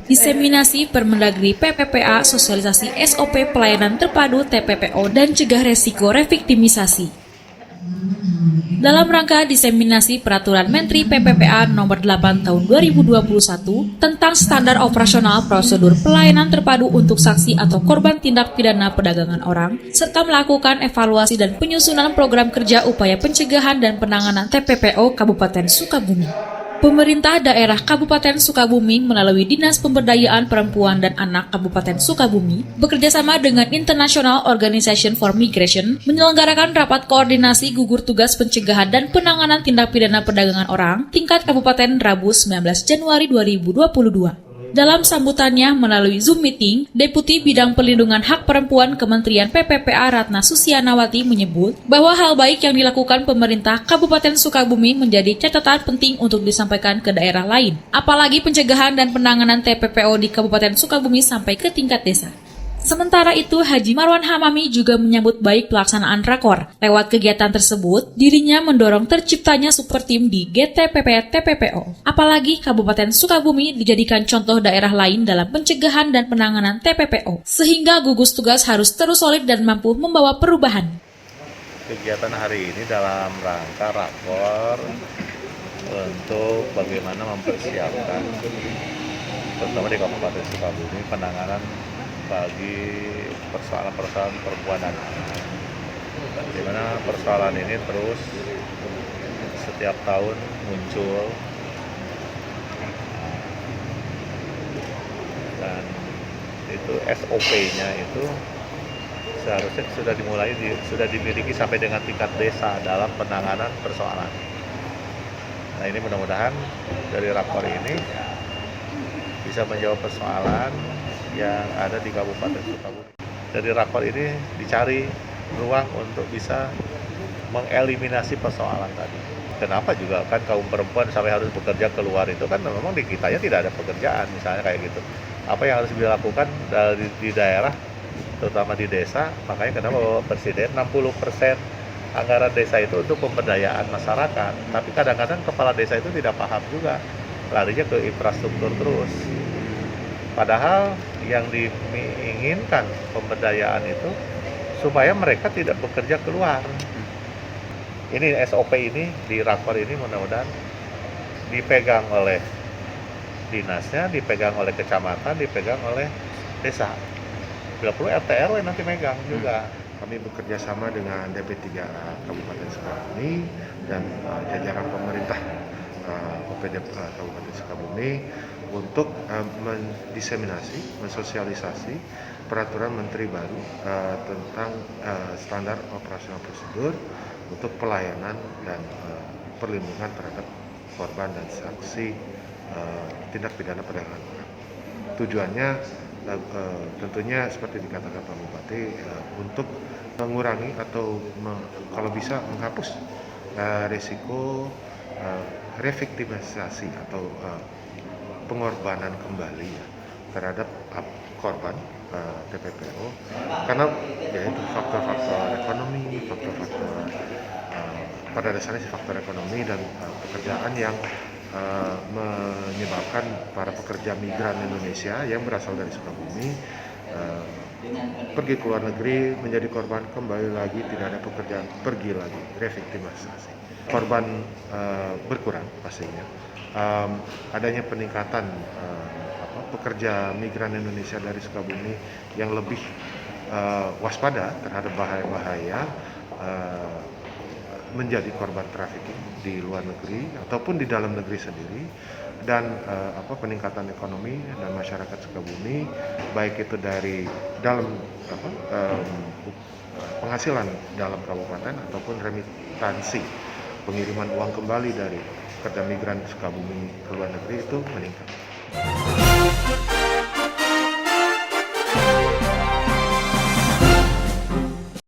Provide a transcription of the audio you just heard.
Diseminasi Permendagri PPPA sosialisasi SOP pelayanan terpadu TPPO dan cegah resiko reviktimisasi. Dalam rangka diseminasi Peraturan Menteri PPPA Nomor 8 Tahun 2021 tentang standar operasional prosedur pelayanan terpadu untuk saksi atau korban tindak pidana perdagangan orang, serta melakukan evaluasi dan penyusunan program kerja upaya pencegahan dan penanganan TPPO Kabupaten Sukabumi. Pemerintah daerah Kabupaten Sukabumi melalui Dinas Pemberdayaan Perempuan dan Anak Kabupaten Sukabumi bekerjasama dengan International Organization for Migration menyelenggarakan rapat koordinasi gugur tugas pencegahan dan penanganan tindak pidana perdagangan orang tingkat Kabupaten Rabu 19 Januari 2022. Dalam sambutannya melalui Zoom Meeting, Deputi Bidang Perlindungan Hak Perempuan Kementerian PPPA Ratna Susianawati menyebut bahwa hal baik yang dilakukan pemerintah Kabupaten Sukabumi menjadi catatan penting untuk disampaikan ke daerah lain, apalagi pencegahan dan penanganan TPPO di Kabupaten Sukabumi sampai ke tingkat desa. Sementara itu, Haji Marwan Hamami juga menyambut baik pelaksanaan rakor. Lewat kegiatan tersebut, dirinya mendorong terciptanya supertim di GTPP TPPO. Apalagi Kabupaten Sukabumi dijadikan contoh daerah lain dalam pencegahan dan penanganan TPPO, sehingga gugus tugas harus terus solid dan mampu membawa perubahan. Kegiatan hari ini dalam rangka rakor untuk bagaimana mempersiapkan, terutama di Kabupaten Sukabumi, penanganan bagi persoalan-persoalan perempuan dan anak, di mana persoalan ini terus setiap tahun muncul dan itu SOP-nya itu seharusnya sudah dimiliki sampai dengan tingkat desa dalam penanganan persoalan. Nah, ini mudah-mudahan dari rakor ini bisa menjawab persoalan yang ada di Kabupaten Sukabumi. Dari rakor ini dicari ruang untuk bisa mengeliminasi persoalan tadi. Kenapa juga kan kaum perempuan sampai harus bekerja keluar itu kan memang di kitanya tidak ada pekerjaan misalnya kayak gitu. Apa yang harus dilakukan di daerah, terutama di desa, makanya kenapa Bapak Presiden 60% anggaran desa itu untuk pemberdayaan masyarakat. Tapi kadang-kadang kepala desa itu tidak paham juga, larinya ke infrastruktur terus. Padahal yang diinginkan pemberdayaan itu supaya mereka tidak bekerja keluar. Ini SOP ini di rakor ini mudah-mudahan dipegang oleh dinasnya, dipegang oleh kecamatan, dipegang oleh desa. Bila perlu RT RW nanti megang juga. Kami bekerja sama dengan DP3 Kabupaten Sukabumi dan jajaran pemerintah PPD Kabupaten Sukabumi untuk mendiseminasi, mensosialisasi peraturan menteri baru tentang standar operasional prosedur untuk pelayanan dan perlindungan terhadap korban dan saksi tindak pidana perdagangan orang. Tujuannya tentunya seperti dikatakan Pak Bupati untuk mengurangi atau kalau bisa menghapus risiko reviktimisasi atau pengorbanan kembali ya, terhadap korban TPPO karena yaitu faktor-faktor ekonomi, faktor-faktor pada dasarnya faktor ekonomi dan pekerjaan yang menyebabkan para pekerja migran Indonesia yang berasal dari Sukabumi pergi ke luar negeri menjadi korban, kembali lagi tidak ada pekerjaan, pergi lagi, reviktimisasi. Korban berkurang pastinya. Adanya peningkatan pekerja migran Indonesia dari Sukabumi yang lebih waspada terhadap bahaya-bahaya menjadi korban trafficking di luar negeri ataupun di dalam negeri sendiri, dan peningkatan ekonomi dan masyarakat Sukabumi baik itu dari dalam penghasilan dalam kabupaten ataupun remitansi pengiriman uang kembali dari pekerja migran Sukabumi ke luar negeri itu meningkat.